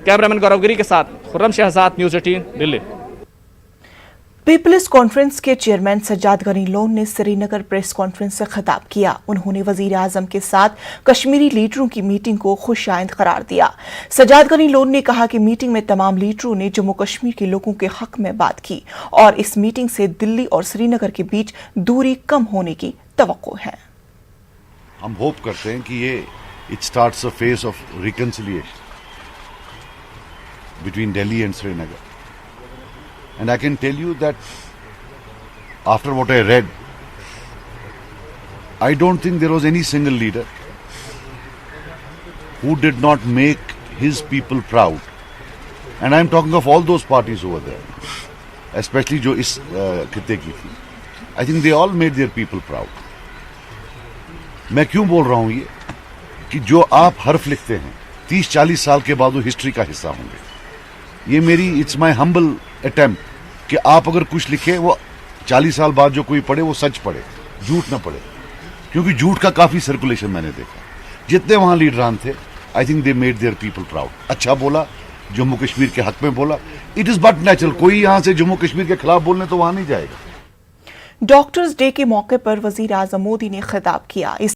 Cameraman गौरव गिरी के साथ Khurram Shahzad, news 18 Delhi. People's conference के चेयरमैन सज्जाद गनी लोन ने श्रीनगर प्रेस कॉन्फ्रेंस से खिताब किया। उन्होंने वजीर आजम के साथ कश्मीरी लीडरों की मीटिंग को खुशाइंद करार दिया। सज्जाद गनी लोन ने कहा कि मीटिंग में तमाम लीडरों ने जम्मू कश्मीर के लोगों के हक में बात की और इस मीटिंग से दिल्ली और श्रीनगर के बीच दूरी कम होने की तवक्को है। हम होप करते हैं कि ये it starts a phase of reconciliation between Delhi and Srinagar. And I can tell you that after what I read, I don't think there was any single leader who did not make his people proud. And I'm talking of all those parties over there, especially जो इस खित्ते की थी. I think they all made their people proud. मैं क्यों बोल रहा हूँ ये कि जो आप हर्फ लिखते हैं 30-40 साल के बाद वो हिस्ट्री का हिस्सा होंगे. ये मेरी इट्स माई हम्बल अटेम्प्ट कि आप अगर कुछ लिखे वो 40 साल बाद जो कोई पढ़े वो सच पढ़े, झूठ ना पढ़े, क्योंकि झूठ का काफी सर्कुलेशन मैंने देखा. जितने वहां लीडरान थे I think they made their people proud. अच्छा बोला, जम्मू कश्मीर के हक में बोला. It is but natural. कोई यहां से जम्मू कश्मीर के खिलाफ बोलने तो वहां नहीं जाएगा. डॉक्टर्स डे के मौके पर वजीर आजम मोदी ने खिताब किया.